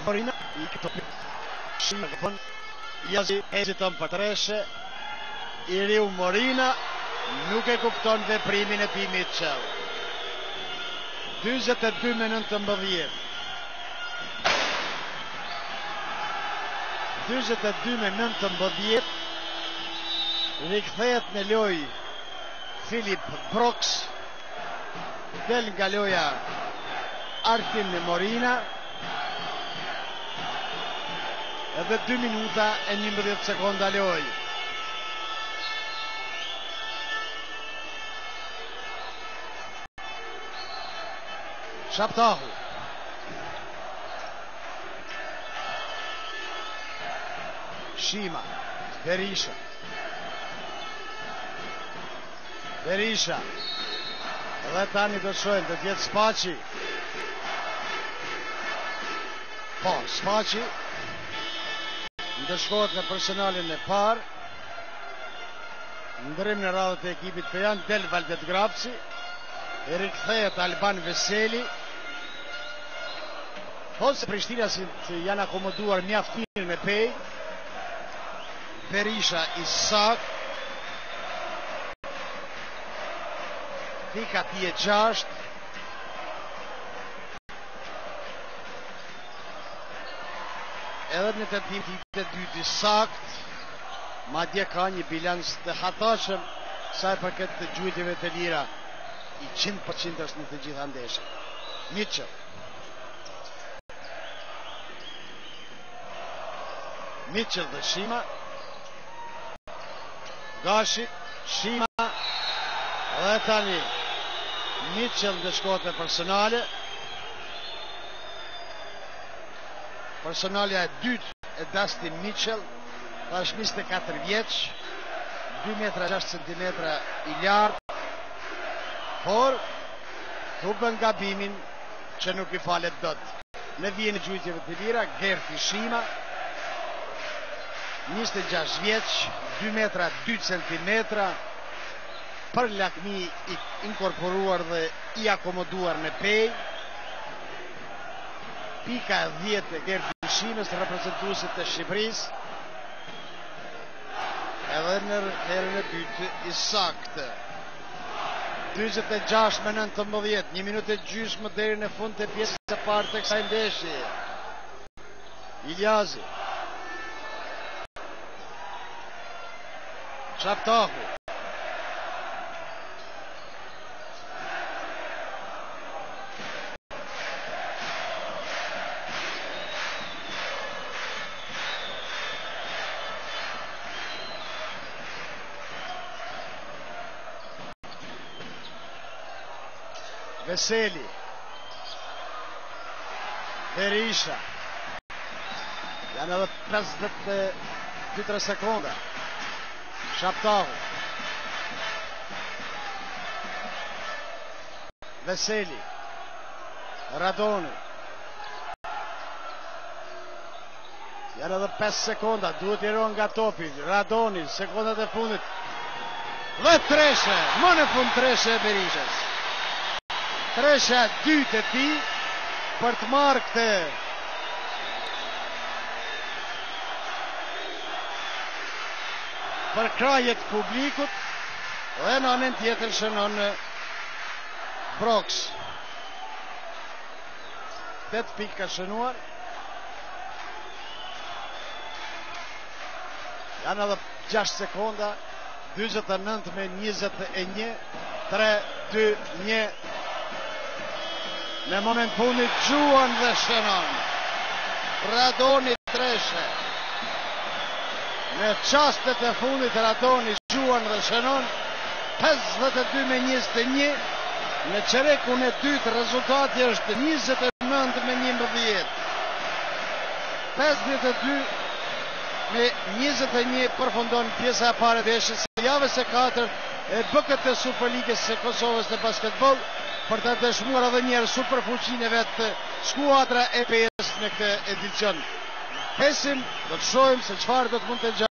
Morina i këto Shima këpën Jazi heziton për treshe Iriu Morina nuk e kupton veprimin e Pi Mitchell. 22:19. 22:19. Rikthehet në loj Filip Brooks, del nga loja Artin Morina, edhe 2 minuta e 11 sekonda loj. Shaptahu Shima Berisha dhe tani do të shojnë të tjetë Spaci. Po, Spaci ndëshkohet në personalin e parë, ndërim në radhët e ekipit për janë del Valdet Grapci, e rikthehet Alban Veseli. Thonë se Prishtina si janë akomoduar mjaft mirë me Pej. Berisha Isak, Pika Pje 6, edhe në të tim të dyti sakt, madje ka një bilans të hatashëm saj për këtë të gjujtjeve të lira i 100% është në të gjitha ndeshë. Mitchell dhe Shima, Gashi, Shima, dhe tani Mitchell dhe shkote personale. Personalja e dytë e Dustin Mitchell, ta është 24 vjeç, 2 metra 6 cm i lartë, por të bën gabimin që nuk i falet dot. Në vjen gjujtjeve të lira, Gerti Shima, 26 vjeç, 2 metra 2 cm, për lakmi i inkorporuar dhe i akomoduar në Pej. Pika 10 e Gerti Shimës, reprezentuesit të Shqipërisë, edhe në herën e dytë i saktë. 26:19, 1 minutë e gjysmë deri në fund të pjesës së parë të kësaj ndeshje. Iljazi, Shaptahu, Veseli, Berisha, janë edhe 52 sekonda. Shaptahu, Veseli, Radoni, janë edhe 5 sekonda, duhet i ronë nga topi. Radoni, sekondat e fundit, dhe treshe, më në fund treshe e Berishës. Tresha dytë e ti për të marrë këtë për krajet publikut, dhe në anën tjetër shënon Brooks. 8 pikë ka shënuar. Janë edhe 6 sekonda, 29:21, 3, 2, 1. Në moment punit gjuan dhe shënon Radoni treshe. Në qastet e fundit Radoni gjuan dhe shënon 52:21. Në qerekun e dytë rezultati është 29:11. 52:21 përfundon pjesa e parë e ndeshjes së javës së 4 e BKT Superligës së Kosovës në basketbol, për të dëshmuar edhe njerë superfuqinë e vetë skuadra e PS në këtë edicion. Hesim, do të shohim se çfarë do të mund të